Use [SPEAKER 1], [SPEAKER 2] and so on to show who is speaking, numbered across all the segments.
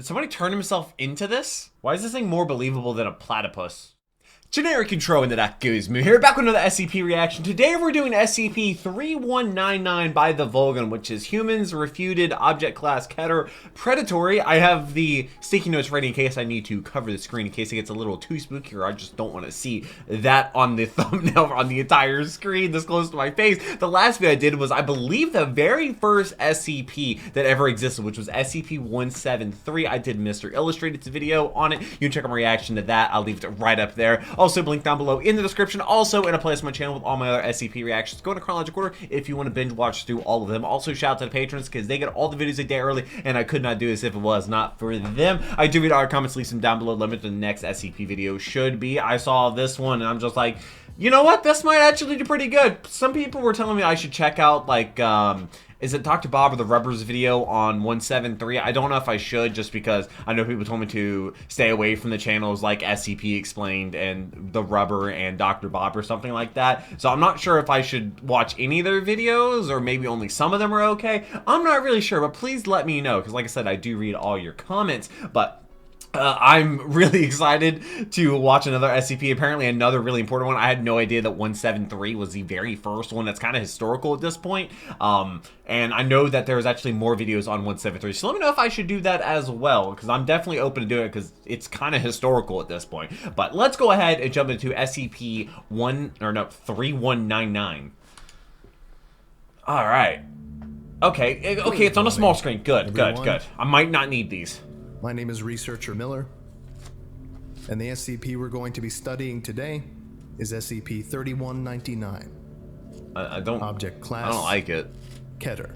[SPEAKER 1] Did somebody turn himself into this? Why is this thing more believable than a platypus? Generic intro into that Guzman here, back with another SCP reaction. Today we're doing SCP-3199 by TheVolgun, which is Humans, Refuted, Object Class, Keter, Predatory. I have the sticky notes ready in case I need to cover the screen, in case it gets a little too spooky, or I just don't want to see that on the thumbnail on the entire screen this close to my face. The last video I did was, I believe, the very first SCP that ever existed, which was SCP-173. I did Mr. Illustrated's video on it. You can check out my reaction to that. I'll leave it right up there. Also, link down below in the description. Also, in a playlist on my channel with all my other SCP reactions. Go in a chronological order if you want to binge watch through all of them. Also, shout out to the patrons because they get all the videos a day early, and I could not do this if it was not for them. I do read our comments, leave them down below. Let me know what the next SCP video should be. I saw this one, and I'm just like, you know what? This might actually do pretty good. Some people were telling me I should check out, like, is it Dr. Bob or the Rubbers video on 173? I don't know if I should, just because I know people told me to stay away from the channels like SCP Explained and the Rubber and Dr. Bob or something like that. So I'm not sure if I should watch any of their videos, or maybe only some of them are okay. I'm not really sure, but please let me know, because like I said, I do read all your comments. But I'm really excited to watch another SCP, apparently another really important one. I had no idea that 173 was the very first one that's kind of historical at this point. And I know that there's actually more videos on 173, so let me know if I should do that as well, because I'm definitely open to do it, because it's kind of historical at this point. But let's go ahead and jump into SCP-3199. All right. Okay, it's on a small screen. Good. I might not need these.
[SPEAKER 2] My name is Researcher Miller, and the SCP we're going to be studying today is SCP-3199.
[SPEAKER 1] I don't.
[SPEAKER 2] Object class.
[SPEAKER 1] I don't like it.
[SPEAKER 2] Keter.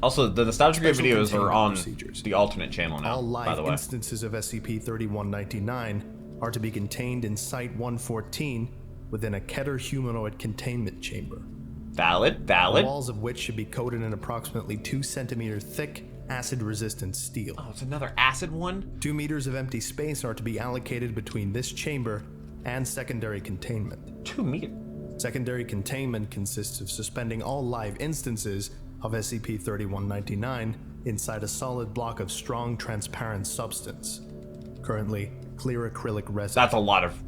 [SPEAKER 1] Also, the Nostalgia Grid
[SPEAKER 2] Special
[SPEAKER 1] videos are on
[SPEAKER 2] procedures.
[SPEAKER 1] the alternate channel now.
[SPEAKER 2] All live
[SPEAKER 1] by the way,
[SPEAKER 2] instances of SCP-3199 are to be contained in Site-114 within a Keter humanoid containment chamber.
[SPEAKER 1] Valid.
[SPEAKER 2] The walls of which should be coated in approximately 2 centimeter thick acid-resistant steel.
[SPEAKER 1] Oh, it's another acid one?
[SPEAKER 2] 2 meters of empty space are to be allocated between this chamber and secondary containment.
[SPEAKER 1] 2 meters?
[SPEAKER 2] Secondary containment consists of suspending all live instances of SCP-3199 inside a solid block of strong, transparent substance. Currently, clear acrylic resin.
[SPEAKER 1] That's a lot of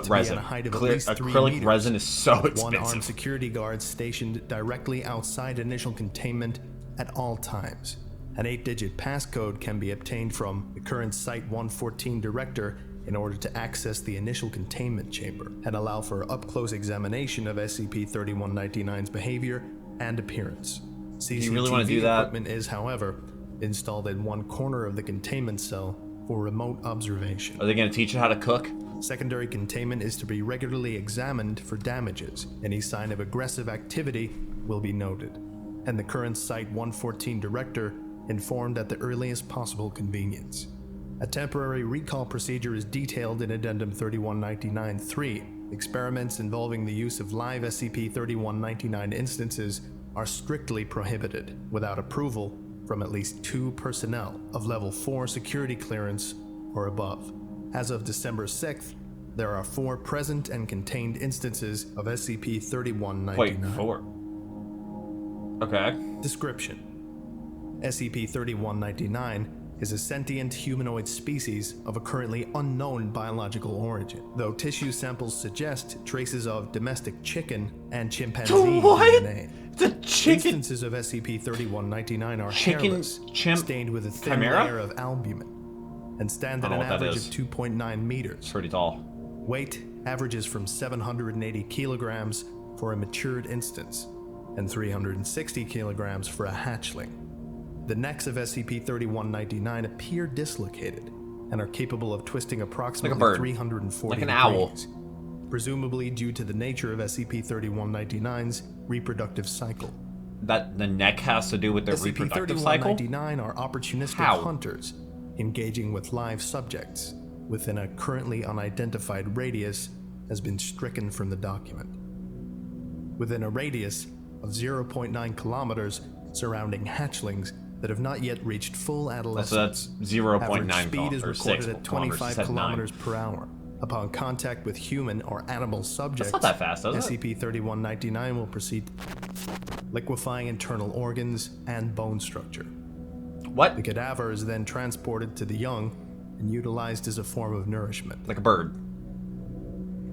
[SPEAKER 1] resin. Acrylic resin is so expensive.
[SPEAKER 2] 1 armed security guard stationed directly outside initial containment at all times. An 8-digit passcode can be obtained from the current Site-114 director in order to access the initial containment chamber and allow for up-close examination of SCP-3199's behavior and appearance.
[SPEAKER 1] You really want to do that?
[SPEAKER 2] Equipment is, however, installed in one corner of the containment cell for remote observation.
[SPEAKER 1] Are they going to teach you how to cook?
[SPEAKER 2] Secondary containment is to be regularly examined for damages. Any sign of aggressive activity will be noted, and the current Site-114 director informed at the earliest possible convenience. A temporary recall procedure is detailed in Addendum 3199-3. Experiments involving the use of live SCP-3199 instances are strictly prohibited without approval from at least 2 personnel of Level 4 security clearance or above. As of December 6th, there are 4 present and contained instances of SCP-3199.
[SPEAKER 1] Wait, 4? Okay.
[SPEAKER 2] Description: SCP-3199 is a sentient humanoid species of a currently unknown biological origin, though tissue samples suggest traces of domestic chicken and chimpanzee DNA.
[SPEAKER 1] The chicken?
[SPEAKER 2] Instances of SCP-3199 are hairless, stained with a thin layer of albumin, and stand at an average of 2.9 meters.
[SPEAKER 1] It's pretty tall.
[SPEAKER 2] Weight averages from 780 kilograms for a matured instance, and 360 kilograms for a hatchling. The necks of SCP-3199 appear dislocated and are capable of twisting approximately 340
[SPEAKER 1] like an owl,
[SPEAKER 2] presumably due to the nature of SCP-3199's reproductive cycle.
[SPEAKER 1] That the neck has to do with their reproductive cycle?
[SPEAKER 2] SCP-3199 are opportunistic hunters engaging with live subjects within a currently unidentified radius has been stricken from the document. Within a radius of 0.9 kilometers surrounding hatchlings that have not yet reached full adolescence.
[SPEAKER 1] So that's 0.9
[SPEAKER 2] speed is recorded at 25 kilometers
[SPEAKER 1] 9.
[SPEAKER 2] per hour. Upon contact with human or animal subjects,
[SPEAKER 1] that's not that fast, is it?
[SPEAKER 2] SCP-3199 will proceed liquefying internal organs and bone structure.
[SPEAKER 1] What?
[SPEAKER 2] The cadaver is then transported to the young and utilized as a form of nourishment.
[SPEAKER 1] Like a bird.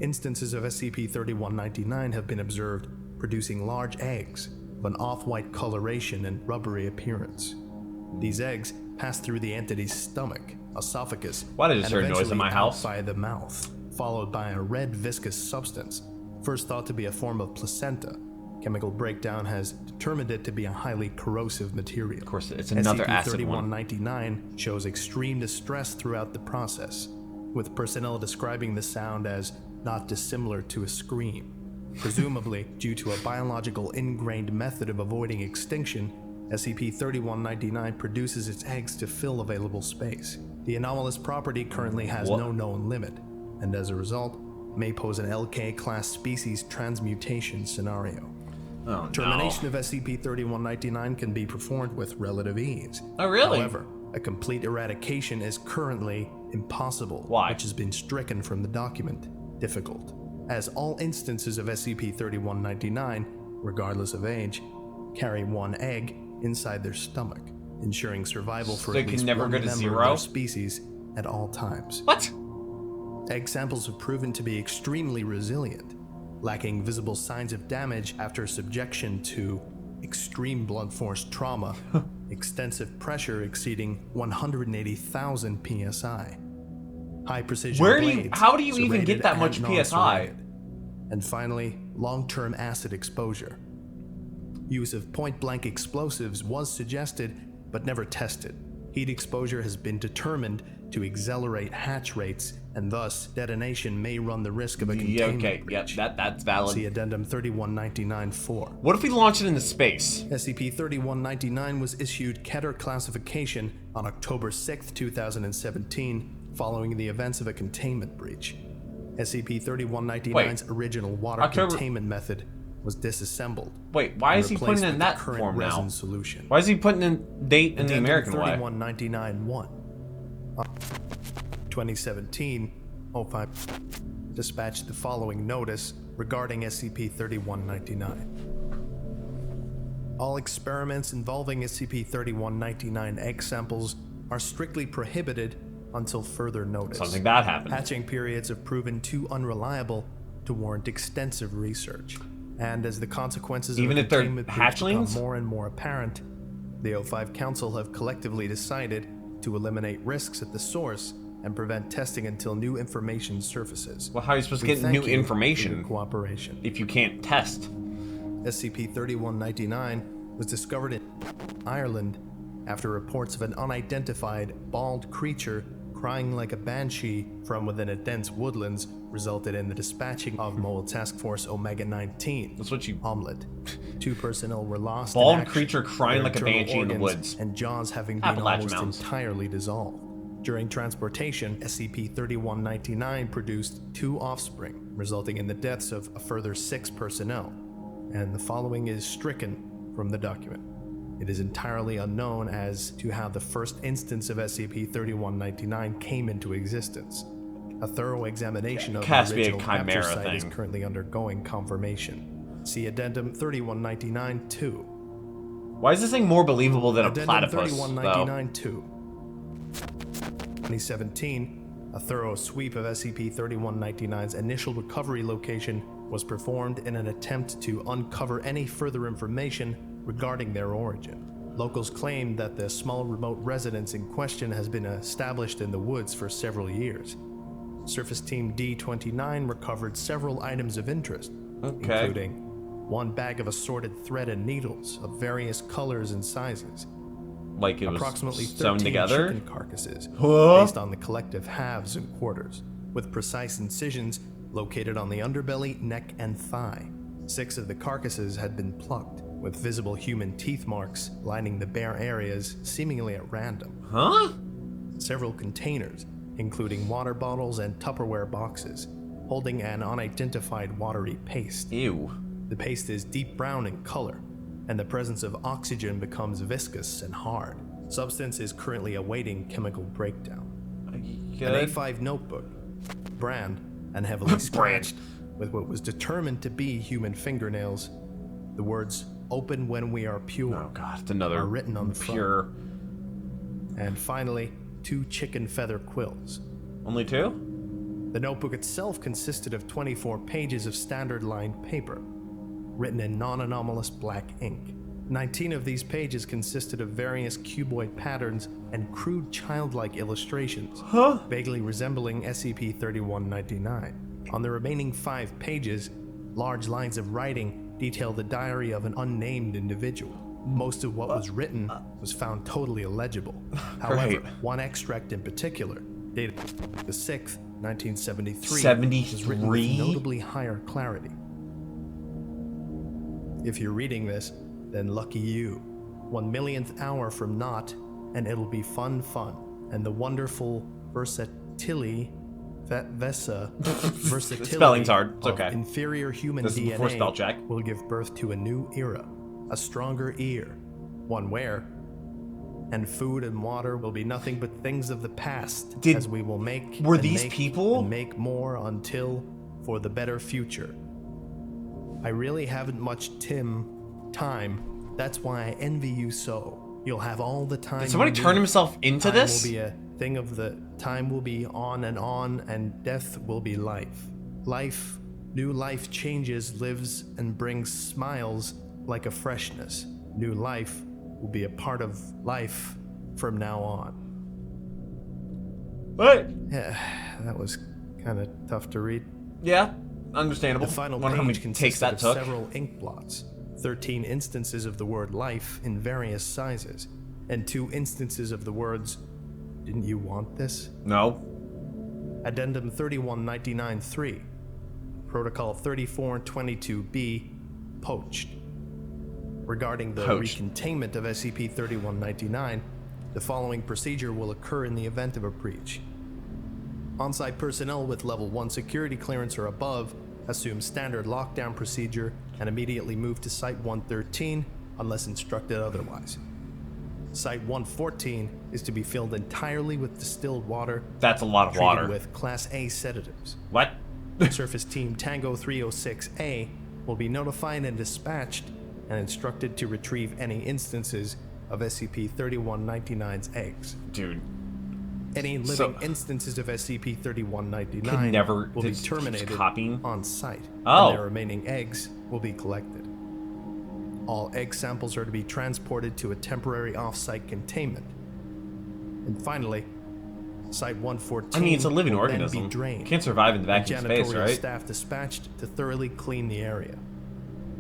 [SPEAKER 2] Instances of SCP-3199 have been observed producing large eggs of an off-white coloration and rubbery appearance. These eggs pass through the entity's stomach, esophagus,
[SPEAKER 1] Why did I just
[SPEAKER 2] and
[SPEAKER 1] hear a noise in my
[SPEAKER 2] eventually out
[SPEAKER 1] house?
[SPEAKER 2] by the mouth, followed by a red viscous substance, first thought to be a form of placenta. Chemical breakdown has determined it to be a highly corrosive material.
[SPEAKER 1] Of course, it's another acid one.
[SPEAKER 2] SCP-3199 shows extreme distress throughout the process, with personnel describing the sound as not dissimilar to a scream. Presumably, due to a biological ingrained method of avoiding extinction, SCP-3199 produces its eggs to fill available space. The anomalous property currently has no known limit, and as a result, may pose an LK-class species transmutation scenario.
[SPEAKER 1] Oh,
[SPEAKER 2] Termination of SCP-3199 can be performed with relative ease.
[SPEAKER 1] Oh, really?
[SPEAKER 2] However, a complete eradication is currently impossible,
[SPEAKER 1] Why?
[SPEAKER 2] which has been stricken from the document. Difficult, as all instances of SCP-3199, regardless of age, carry one egg inside their stomach, ensuring survival for
[SPEAKER 1] They
[SPEAKER 2] at
[SPEAKER 1] can
[SPEAKER 2] least
[SPEAKER 1] never
[SPEAKER 2] one
[SPEAKER 1] go to
[SPEAKER 2] member
[SPEAKER 1] zero?
[SPEAKER 2] of their species at all times.
[SPEAKER 1] What?
[SPEAKER 2] Egg samples have proven to be extremely resilient, lacking visible signs of damage after subjection to extreme blunt force trauma, extensive pressure exceeding 180,000 psi, high precision blades,
[SPEAKER 1] how do you even
[SPEAKER 2] serrated
[SPEAKER 1] get that
[SPEAKER 2] and
[SPEAKER 1] much PSI?
[SPEAKER 2] non-serrated, and finally, long-term acid exposure. Use of point-blank explosives was suggested, but never tested. Heat exposure has been determined to accelerate hatch rates, and thus detonation may run the risk of a containment breach.
[SPEAKER 1] That's valid.
[SPEAKER 2] See Addendum 3199-4.
[SPEAKER 1] What if we launch it into space?
[SPEAKER 2] SCP-3199 was issued Keter classification on October 6, 2017, following the events of a containment breach. SCP-3199's original water containment method was disassembled.
[SPEAKER 1] Wait, why is he putting it in that
[SPEAKER 2] current
[SPEAKER 1] form now?
[SPEAKER 2] resin solution.
[SPEAKER 1] Why is he putting in date in the American way?
[SPEAKER 2] 3199-1. 2017-05 dispatched the following notice regarding SCP-3199. All experiments involving SCP-3199 egg samples are strictly prohibited until further notice.
[SPEAKER 1] Something bad happened.
[SPEAKER 2] Hatching periods have proven too unreliable to warrant extensive research. And as the consequences
[SPEAKER 1] Even
[SPEAKER 2] of
[SPEAKER 1] if they're
[SPEAKER 2] containment
[SPEAKER 1] hatchlings?
[SPEAKER 2] become more and more apparent, the O5 Council have collectively decided to eliminate risks at the source and prevent testing until new information surfaces.
[SPEAKER 1] Well, how are you supposed to
[SPEAKER 2] We
[SPEAKER 1] get
[SPEAKER 2] thank
[SPEAKER 1] new
[SPEAKER 2] you for your
[SPEAKER 1] information
[SPEAKER 2] cooperation.
[SPEAKER 1] if you can't test?
[SPEAKER 2] SCP-3199 was discovered in Ireland after reports of an unidentified, bald creature crying like a banshee from within a dense woodlands resulted in the dispatching of Mobile Task Force Omega-19.
[SPEAKER 1] That's what you...
[SPEAKER 2] Omelette. 2 personnel were lost in
[SPEAKER 1] Bald
[SPEAKER 2] action,
[SPEAKER 1] creature crying
[SPEAKER 2] their
[SPEAKER 1] like a
[SPEAKER 2] internal
[SPEAKER 1] banshee in the
[SPEAKER 2] organs
[SPEAKER 1] woods.
[SPEAKER 2] and jaws having been
[SPEAKER 1] Appalachian
[SPEAKER 2] almost
[SPEAKER 1] Mountains.
[SPEAKER 2] entirely dissolved. During transportation, SCP-3199 produced 2 offspring, resulting in the deaths of a further 6 personnel, and the following is stricken from the document. It is entirely unknown as to how the first instance of SCP-3199 came into existence. A thorough examination of the
[SPEAKER 1] Has to be a
[SPEAKER 2] original capture
[SPEAKER 1] chimera
[SPEAKER 2] site is
[SPEAKER 1] thing.
[SPEAKER 2] currently undergoing confirmation. See Addendum 3199-2.
[SPEAKER 1] Why is this thing more believable than a
[SPEAKER 2] Addendum
[SPEAKER 1] platypus, though?
[SPEAKER 2] 3199-2. 2017, a thorough sweep of SCP-3199's initial recovery location was performed in an attempt to uncover any further information regarding their origin. Locals claim that the small remote residence in question has been established in the woods for several years. Surface Team D-29 recovered several items of interest, including 1 bag of assorted thread and needles of various colors and sizes,
[SPEAKER 1] Like it was
[SPEAKER 2] approximately
[SPEAKER 1] sewn
[SPEAKER 2] 13
[SPEAKER 1] together?
[SPEAKER 2] chicken carcasses
[SPEAKER 1] Huh?
[SPEAKER 2] based on the collective halves and quarters, with precise incisions located on the underbelly, neck, and thigh. 6 of the carcasses had been plucked, with visible human teeth marks lining the bare areas seemingly at random.
[SPEAKER 1] Huh?
[SPEAKER 2] Several containers, including water bottles and Tupperware boxes, holding an unidentified watery paste.
[SPEAKER 1] Ew.
[SPEAKER 2] The paste is deep brown in color, and the presence of oxygen becomes viscous and hard. Substance is currently awaiting chemical breakdown. An A5 notebook, brand, and heavily scratched with what was determined to be human fingernails. The words "open when we are pure"
[SPEAKER 1] Oh god, it's another
[SPEAKER 2] are written on the front.
[SPEAKER 1] pure.
[SPEAKER 2] and finally, 2 chicken feather quills.
[SPEAKER 1] Only 2?
[SPEAKER 2] The notebook itself consisted of 24 pages of standard lined paper, written in non-anomalous black ink. 19 of these pages consisted of various cuboid patterns and crude childlike illustrations, vaguely resembling SCP-3199. On the remaining 5 pages, large lines of writing detail the diary of an unnamed individual. Most of what was written was found totally illegible. However, one extract in particular, dated the 6th, 1973, was written with notably higher clarity. If you're reading this, then lucky you. 1 millionth hour from not, and it'll be fun, and the wonderful versatility
[SPEAKER 1] Spelling's hard. It's okay.
[SPEAKER 2] Inferior human
[SPEAKER 1] this
[SPEAKER 2] DNA
[SPEAKER 1] is before spell check.
[SPEAKER 2] will give birth to a new era, a stronger ear, one where, and food and water will be nothing but things of the past, as we will make
[SPEAKER 1] were
[SPEAKER 2] and
[SPEAKER 1] these
[SPEAKER 2] make
[SPEAKER 1] people
[SPEAKER 2] and make more until for the better future. I really haven't much time. That's why I envy you so. You'll have all the time.
[SPEAKER 1] Did somebody turn himself into
[SPEAKER 2] time
[SPEAKER 1] this?
[SPEAKER 2] Will be a thing of the time will be on, and death will be life. Life, new life changes, lives, and brings smiles like a freshness. New life will be a part of life from now on.
[SPEAKER 1] What?
[SPEAKER 2] Yeah, that was kind of tough to read.
[SPEAKER 1] Yeah, understandable.
[SPEAKER 2] The final
[SPEAKER 1] Wonder how many
[SPEAKER 2] page
[SPEAKER 1] takes
[SPEAKER 2] consisted
[SPEAKER 1] that
[SPEAKER 2] of
[SPEAKER 1] took.
[SPEAKER 2] several ink blots, 13 instances of the word life in various sizes, and 2 instances of the words, "Didn't you want this?"
[SPEAKER 1] No.
[SPEAKER 2] Addendum 3199-3, Protocol 3422B, poached. Regarding the recontainment of SCP-3199, the following procedure will occur in the event of a breach. On-site personnel with level 1 security clearance or above assume standard lockdown procedure and immediately move to Site-113 unless instructed otherwise. Site-114 is to be filled entirely with distilled water.
[SPEAKER 1] That's a lot of
[SPEAKER 2] treated
[SPEAKER 1] water.
[SPEAKER 2] with Class A sedatives.
[SPEAKER 1] What?
[SPEAKER 2] Surface Team Tango 306A will be notified and dispatched and instructed to retrieve any instances of SCP-3199's eggs.
[SPEAKER 1] Dude.
[SPEAKER 2] Any living instances of SCP-3199
[SPEAKER 1] could never
[SPEAKER 2] will be terminated on site,
[SPEAKER 1] Oh.
[SPEAKER 2] and their remaining eggs will be collected. All egg samples are to be transported to a temporary off-site containment. And finally, Site-114
[SPEAKER 1] I mean, it's a living
[SPEAKER 2] will then
[SPEAKER 1] organism.
[SPEAKER 2] be drained.
[SPEAKER 1] Can't survive in the
[SPEAKER 2] and
[SPEAKER 1] vacuum space,
[SPEAKER 2] janitorial
[SPEAKER 1] right?
[SPEAKER 2] staff dispatched to thoroughly clean the area.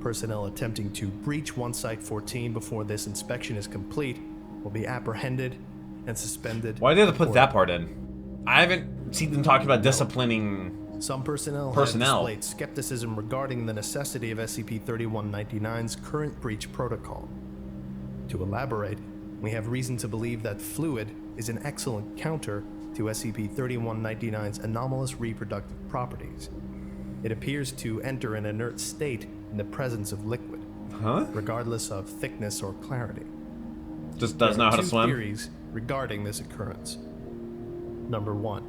[SPEAKER 2] Personnel attempting to breach Site-14 before this inspection is complete will be apprehended and suspended.
[SPEAKER 1] Why did they put that part in? I haven't seen them talking about disciplining
[SPEAKER 2] some personnel have displayed skepticism regarding the necessity of SCP-3199's current breach protocol. To elaborate, we have reason to believe that fluid is an excellent counter to SCP-3199's anomalous reproductive properties. It appears to enter an inert state in the presence of liquid, regardless of thickness or clarity.
[SPEAKER 1] Just doesn't know how to swim?
[SPEAKER 2] There are 2 theories regarding this occurrence. Number 1.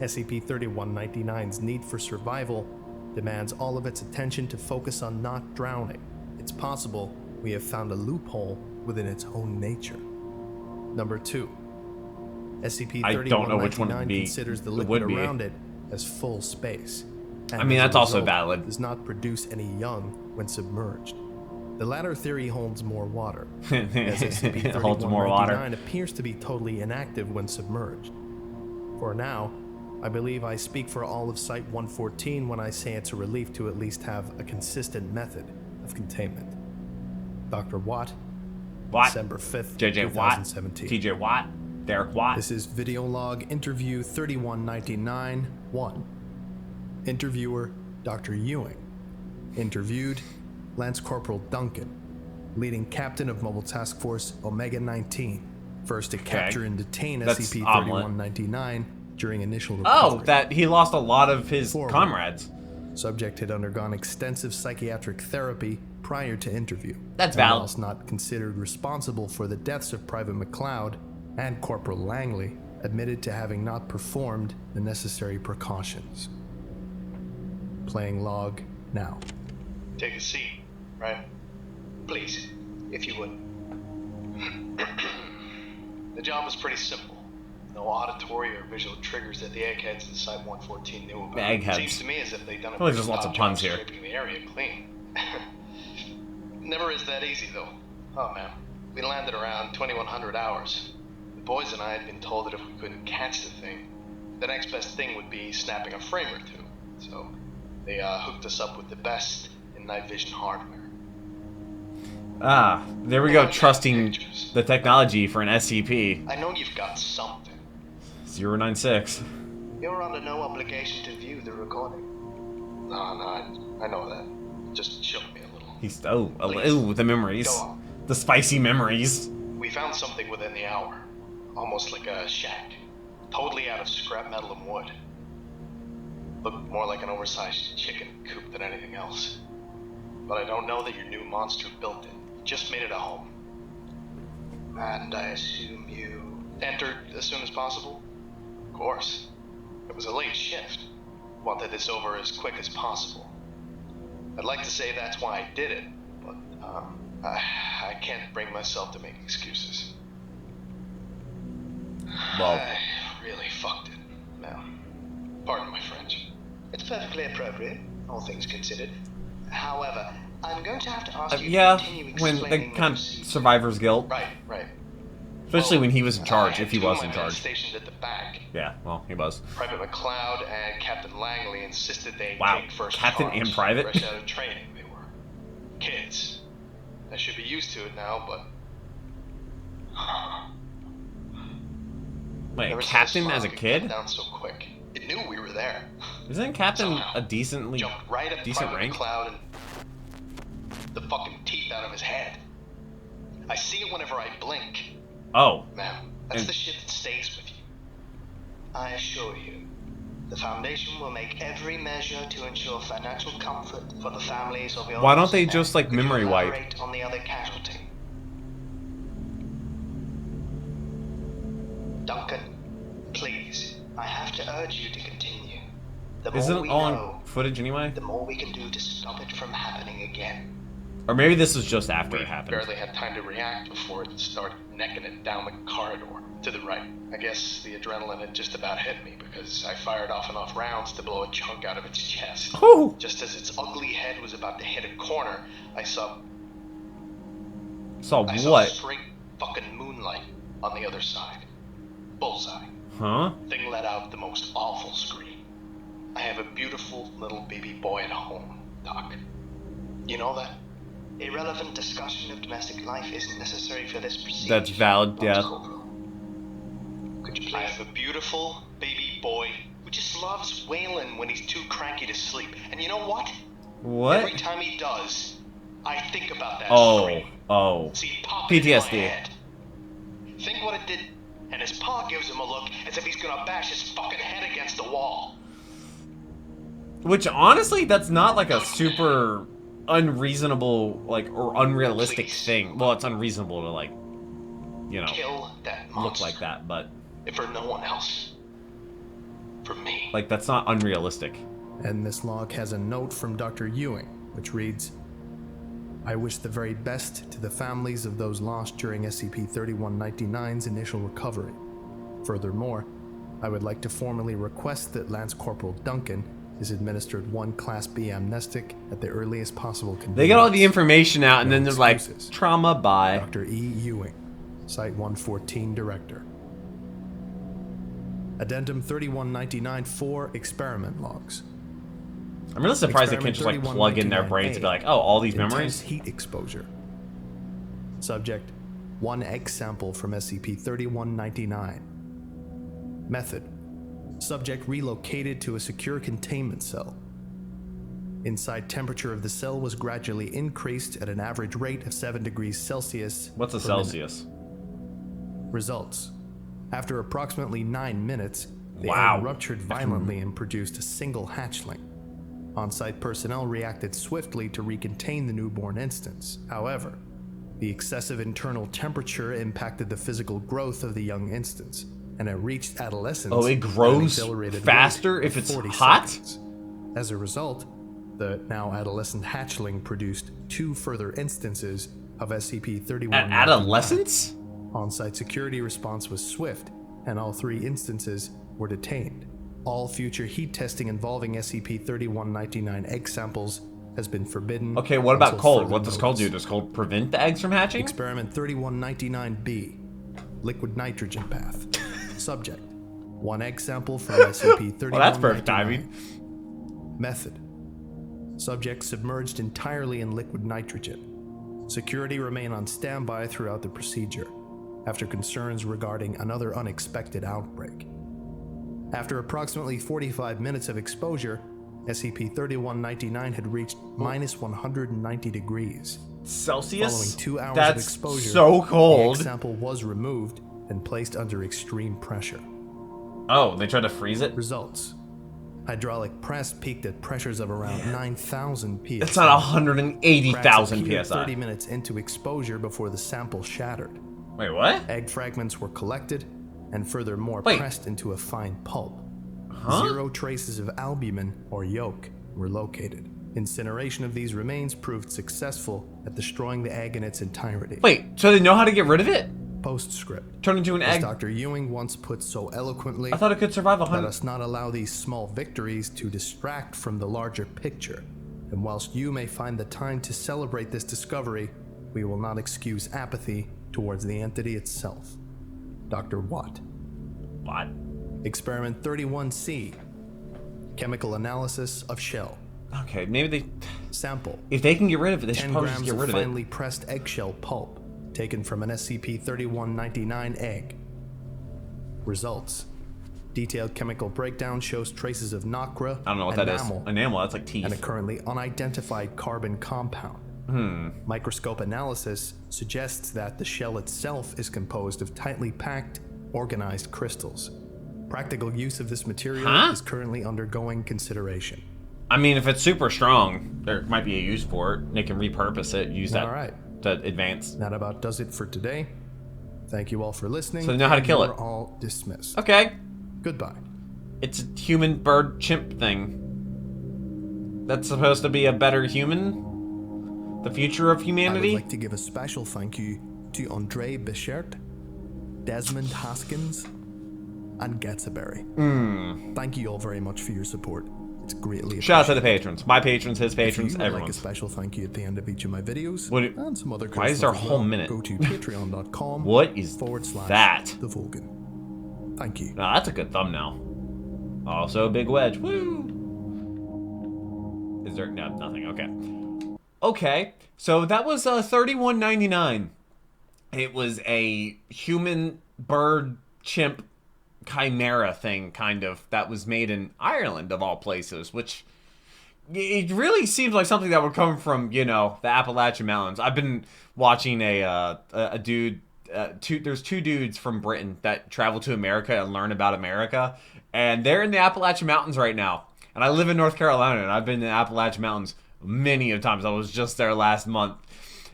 [SPEAKER 2] SCP-3199's need for survival demands all of its attention to focus on not drowning. It's possible we have found a loophole within its own nature. Number 2. SCP-3199 considers the liquid around it as full space.
[SPEAKER 1] I mean, that's also valid.
[SPEAKER 2] Does not produce any young when submerged. The latter theory holds more water, as SCP-3199 appears to be totally inactive when submerged. For now, I believe I speak for all of Site-114 when I say it's a relief to at least have a consistent method of containment. Dr. Watt, December 5th,
[SPEAKER 1] JJ
[SPEAKER 2] 2017.
[SPEAKER 1] Watt, TJ Watt, Derek Watt.
[SPEAKER 2] This is video log interview 3199-1. Interviewer, Dr. Ewing. Interviewed, Lance Corporal Duncan, leading captain of Mobile Task Force Omega-19, first to capture and detain SCP-3199 during initial recovery.
[SPEAKER 1] Oh, that he lost a lot of his comrades.
[SPEAKER 2] Subject had undergone extensive psychiatric therapy prior to interview.
[SPEAKER 1] That's valid.
[SPEAKER 2] Whilst not considered responsible for the deaths of Private McLeod and Corporal Langley, admitted to having not performed the necessary precautions. Playing log now.
[SPEAKER 3] Take a seat, right? Please, if you would. The job was pretty simple. No auditory or visual triggers that the eggheads in Site-114 knew about.
[SPEAKER 1] Eggheads.
[SPEAKER 3] Seems to me as if they'd done a
[SPEAKER 1] Well, there's
[SPEAKER 3] pretty
[SPEAKER 1] lots
[SPEAKER 3] top
[SPEAKER 1] of puns
[SPEAKER 3] job
[SPEAKER 1] here.
[SPEAKER 3] scraping the area clean. Never is that easy, though. Oh, man. We landed around 2100 hours. The boys and I had been told that if we couldn't catch the thing, the next best thing would be snapping a frame or two. So they hooked us up with the best in night vision hardware.
[SPEAKER 1] Ah, there we go, trusting the technology for an SCP.
[SPEAKER 3] I know you've got something.
[SPEAKER 1] 096.
[SPEAKER 3] You're under no obligation to view the recording. No, I know that. Just show me a little.
[SPEAKER 1] He's
[SPEAKER 3] Please.
[SPEAKER 1] the memories.
[SPEAKER 3] Go on.
[SPEAKER 1] The spicy memories.
[SPEAKER 3] We found something within the hour. Almost like a shack. Totally out of scrap metal and wood. Looked more like an oversized chicken coop than anything else. But I don't know that your new monster built it. Just made it a home. And I assume you entered as soon as possible? Of course. It was a late shift. Wanted this over as quick as possible. I'd like to say that's why I did it, but I can't bring myself to make excuses.
[SPEAKER 1] Well,
[SPEAKER 3] I really fucked it. Now, pardon my French. It's perfectly appropriate, all things considered. However, I'm going to have to ask you
[SPEAKER 1] yeah,
[SPEAKER 3] to continue
[SPEAKER 1] when the
[SPEAKER 3] explaining
[SPEAKER 1] kind of
[SPEAKER 3] procedure.
[SPEAKER 1] survivor's guilt.
[SPEAKER 3] Right.
[SPEAKER 1] Especially when he was in charge,
[SPEAKER 3] I had
[SPEAKER 1] if he
[SPEAKER 3] two of
[SPEAKER 1] was
[SPEAKER 3] my
[SPEAKER 1] in
[SPEAKER 3] men
[SPEAKER 1] charge.
[SPEAKER 3] stationed at the back.
[SPEAKER 1] Yeah, well, he was.
[SPEAKER 3] Private McLeod and Captain Langley insisted they
[SPEAKER 1] Wow,
[SPEAKER 3] take first
[SPEAKER 1] Captain
[SPEAKER 3] charge.
[SPEAKER 1] and Private?
[SPEAKER 3] Fresh out of training, they were. Kids. I should be used to it now, but...
[SPEAKER 1] Wait,
[SPEAKER 3] Never seen
[SPEAKER 1] Captain
[SPEAKER 3] this
[SPEAKER 1] as a
[SPEAKER 3] fog
[SPEAKER 1] kid?
[SPEAKER 3] get down so quick. It knew we were there.
[SPEAKER 1] Isn't Captain
[SPEAKER 3] Somehow.
[SPEAKER 1] a decently
[SPEAKER 3] Jumped right at
[SPEAKER 1] decent
[SPEAKER 3] Private
[SPEAKER 1] rank?
[SPEAKER 3] McLeod and the fucking teeth out of his head. I see it whenever I blink.
[SPEAKER 1] Oh,
[SPEAKER 3] Man, that's
[SPEAKER 1] And-
[SPEAKER 3] the shit that stays with you. I assure you, the Foundation will make every measure to ensure financial comfort for the families of your
[SPEAKER 1] Why don't they
[SPEAKER 3] lost
[SPEAKER 1] just,
[SPEAKER 3] men.
[SPEAKER 1] like,
[SPEAKER 3] Could you
[SPEAKER 1] memory wipe?
[SPEAKER 3] elaborate on the other casualty? Duncan, please, I have to urge you to continue. The more
[SPEAKER 1] isn't it
[SPEAKER 3] we
[SPEAKER 1] all
[SPEAKER 3] know,
[SPEAKER 1] on footage anyway?
[SPEAKER 3] the more we can do to stop it from happening again.
[SPEAKER 1] Or maybe this was just after
[SPEAKER 3] We
[SPEAKER 1] it happened.
[SPEAKER 3] barely had time to react before it started necking it down the corridor to the right. I guess the adrenaline had just about hit me because I fired off enough rounds to blow a chunk out of its chest.
[SPEAKER 1] Whew.
[SPEAKER 3] Just as its ugly head was about to hit a corner, I saw
[SPEAKER 1] Saw
[SPEAKER 3] straight
[SPEAKER 1] what?
[SPEAKER 3] fucking moonlight on the other side. Bullseye.
[SPEAKER 1] Huh?
[SPEAKER 3] Thing let out the most awful scream. I have a beautiful little baby boy at home, Doc. You know that? Irrelevant discussion of domestic life isn't necessary for this procedure.
[SPEAKER 1] That's valid, yeah.
[SPEAKER 3] Corporal. Could you please? I have a beautiful baby boy who just loves wailing when he's too cranky to sleep. And you know what?
[SPEAKER 1] What?
[SPEAKER 3] Every time he does, I think about that
[SPEAKER 1] Oh,
[SPEAKER 3] scream.
[SPEAKER 1] oh.
[SPEAKER 3] See it pop into my
[SPEAKER 1] PTSD.
[SPEAKER 3] head. Think what it did, and his pa gives him a look as if he's gonna bash his fucking head against the wall.
[SPEAKER 1] Which honestly, that's not like a super unreasonable, like, or unrealistic
[SPEAKER 3] Please.
[SPEAKER 1] thing. Well, it's unreasonable to, like, you know,
[SPEAKER 3] Kill that monster.
[SPEAKER 1] look like that, but
[SPEAKER 3] If for no one else. For me.
[SPEAKER 1] like that's not unrealistic.
[SPEAKER 2] And this log has a note from Dr. Ewing, which reads, I wish the very best to the families of those lost during SCP-3199's initial recovery. Furthermore, I would like to formally request that Lance Corporal Duncan is administered one Class B amnestic at the earliest possible convenience.
[SPEAKER 1] They get all the information out, and
[SPEAKER 2] No
[SPEAKER 1] then they're like,
[SPEAKER 2] excuses.
[SPEAKER 1] trauma, bye.
[SPEAKER 2] Dr. E. Ewing, Site-114 Director. Addendum 3199-4 Experiment Logs.
[SPEAKER 1] I'm really surprised they can't just, like, plug in their brain to be like, oh, all these
[SPEAKER 2] Intense
[SPEAKER 1] memories?
[SPEAKER 2] heat exposure. Subject, 1 egg sample from SCP-3199. Method, subject relocated to a secure containment cell. Inside temperature of the cell was gradually increased at an average rate of 7 degrees Celsius.
[SPEAKER 1] What's a
[SPEAKER 2] per minute.
[SPEAKER 1] Celsius?
[SPEAKER 2] Results. After approximately 9 minutes, the
[SPEAKER 1] Wow.
[SPEAKER 2] egg ruptured violently and produced a single hatchling. On-site personnel reacted swiftly to recontain the newborn instance. However, the excessive internal temperature impacted the physical growth of the young instance, and it reached adolescence.
[SPEAKER 1] Oh, it
[SPEAKER 2] at an
[SPEAKER 1] grows
[SPEAKER 2] accelerated
[SPEAKER 1] faster
[SPEAKER 2] rate
[SPEAKER 1] if
[SPEAKER 2] of
[SPEAKER 1] it's
[SPEAKER 2] 40
[SPEAKER 1] hot?
[SPEAKER 2] seconds. As a result, the now adolescent hatchling produced 2 further instances of SCP-3199.
[SPEAKER 1] At adolescence?
[SPEAKER 2] On-site security response was swift, and all 3 instances were detained. All future heat testing involving SCP-3199 egg samples has been forbidden.
[SPEAKER 1] Okay, what about
[SPEAKER 2] until
[SPEAKER 1] cold?
[SPEAKER 2] further
[SPEAKER 1] What does cold do?
[SPEAKER 2] notice.
[SPEAKER 1] Does cold prevent the eggs from hatching?
[SPEAKER 2] Experiment 3199-B, liquid nitrogen path. Subject, 1 egg sample from SCP-3199.
[SPEAKER 1] Well, that's perfect timing.
[SPEAKER 2] Method, subject submerged entirely in liquid nitrogen. Security remain on standby throughout the procedure, after concerns regarding another unexpected outbreak. After approximately 45 minutes of exposure, SCP-3199 had reached minus 190 degrees.
[SPEAKER 1] Celsius?
[SPEAKER 2] Following 2 hours
[SPEAKER 1] That's
[SPEAKER 2] of exposure,
[SPEAKER 1] so
[SPEAKER 2] the
[SPEAKER 1] cold.
[SPEAKER 2] egg sample was removed and placed under extreme pressure.
[SPEAKER 1] Oh, they tried to freeze it?
[SPEAKER 2] Results. Hydraulic press peaked at pressures of around 9,000 psi.
[SPEAKER 1] It's not 180,000
[SPEAKER 2] Cracks appeared
[SPEAKER 1] psi.
[SPEAKER 2] 30 minutes into exposure before the sample shattered.
[SPEAKER 1] Wait, what?
[SPEAKER 2] Egg fragments were collected and furthermore
[SPEAKER 1] Wait.
[SPEAKER 2] pressed into a fine pulp.
[SPEAKER 1] Huh?
[SPEAKER 2] 0 traces of albumin or yolk were located. Incineration of these remains proved successful at destroying the egg in its entirety.
[SPEAKER 1] Wait, so they know how to get rid of it?
[SPEAKER 2] Postscript.
[SPEAKER 1] Turn into an
[SPEAKER 2] As
[SPEAKER 1] egg?
[SPEAKER 2] Dr. Ewing once put so eloquently,
[SPEAKER 1] I thought it could survive
[SPEAKER 2] let
[SPEAKER 1] 100.
[SPEAKER 2] us not allow these small victories to distract from the larger picture. And whilst you may find the time to celebrate this discovery, we will not excuse apathy towards the entity itself. Dr. Watt.
[SPEAKER 1] What?
[SPEAKER 2] Experiment 31C. Chemical analysis of shell.
[SPEAKER 1] Okay, maybe they...
[SPEAKER 2] Sample.
[SPEAKER 1] If they can get rid of it, they should
[SPEAKER 2] 10
[SPEAKER 1] probably just
[SPEAKER 2] grams
[SPEAKER 1] get
[SPEAKER 2] of
[SPEAKER 1] rid of it.
[SPEAKER 2] finely pressed eggshell pulp taken from an SCP-3199 egg. Results. Detailed chemical breakdown shows traces of nacre
[SPEAKER 1] I don't know what
[SPEAKER 2] and
[SPEAKER 1] that is.
[SPEAKER 2] enamel,
[SPEAKER 1] Enamel, that's like teeth.
[SPEAKER 2] and a currently unidentified carbon compound. Microscope analysis suggests that the shell itself is composed of tightly packed, organized crystals. Practical use of this material is currently undergoing consideration.
[SPEAKER 1] I mean, if it's super strong, there might be a use for it. They can repurpose it, use that
[SPEAKER 2] All right.
[SPEAKER 1] to advance.
[SPEAKER 2] That about does it for today. Thank you all for listening.
[SPEAKER 1] So they know how to kill
[SPEAKER 2] You're
[SPEAKER 1] it.
[SPEAKER 2] all dismissed.
[SPEAKER 1] Okay.
[SPEAKER 2] Goodbye.
[SPEAKER 1] It's a human bird chimp thing. That's supposed to be a better human? The future of
[SPEAKER 2] I
[SPEAKER 1] humanity?
[SPEAKER 2] would like to give a special thank you to Andre Bichert, Desmond Haskins, and Gatsaberry. Thank you all very much for your support. It's greatly appreciated.
[SPEAKER 1] Shout out to the patrons. My patrons, his
[SPEAKER 2] If
[SPEAKER 1] patrons,
[SPEAKER 2] you would like a
[SPEAKER 1] everyone's.
[SPEAKER 2] special thank you at the end of each of my videos
[SPEAKER 1] What do-
[SPEAKER 2] and some other
[SPEAKER 1] Why is
[SPEAKER 2] good
[SPEAKER 1] there a
[SPEAKER 2] stuff as
[SPEAKER 1] whole
[SPEAKER 2] well,
[SPEAKER 1] minute?
[SPEAKER 2] go to patreon.com
[SPEAKER 1] What is
[SPEAKER 2] /
[SPEAKER 1] that?
[SPEAKER 2] TheVolgun. Thank you.
[SPEAKER 1] Nah, that's a good thumbnail. Also a big wedge. Woo! Is there... No, nothing. Okay. Okay. So that was $31.99. It was a human bird chimp chimera thing, kind of, that was made in Ireland, of all places, which it really seems like something that would come from, you know, the Appalachian Mountains. I've been watching a dude, there's 2 dudes from Britain that travel to America and learn about America, and they're in the Appalachian Mountains right now. And I live in North Carolina, and I've been in the Appalachian Mountains many of times. I was just there last month.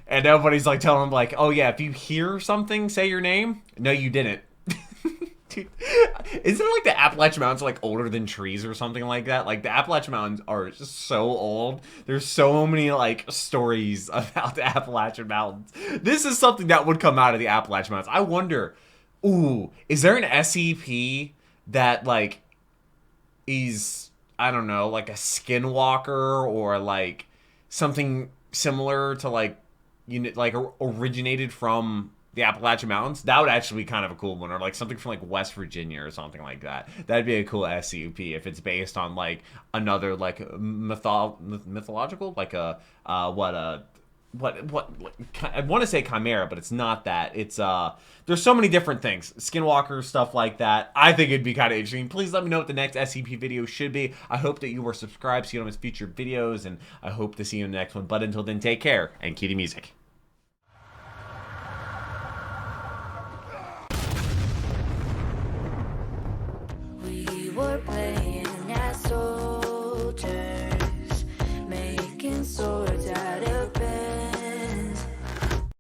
[SPEAKER 1] And everybody's like telling them, like, oh yeah, if you hear something, say your name. No, you didn't. Dude, isn't it like the Appalachian Mountains are like older than trees or something like that? Like the Appalachian Mountains are just so old. There's so many like stories about the Appalachian Mountains. This is something that would come out of the Appalachian Mountains. I wonder, ooh, is there an SCP that like is, I don't know, like a skinwalker or like something similar to like, you know, like originated from the Appalachian Mountains? That would actually be kind of a cool one, or like something from like West Virginia or something like that. That'd be a cool SCP if it's based on like another like mythological, like a what I want to say chimera, but it's not that. It's there's so many different things, skinwalker stuff like that. I think it'd be kind of interesting. Please let me know what the next SCP video should be. I hope that you are subscribed so you don't miss future videos, and I hope to see you in the next one. But until then, take care and cue the music.
[SPEAKER 4] We were playing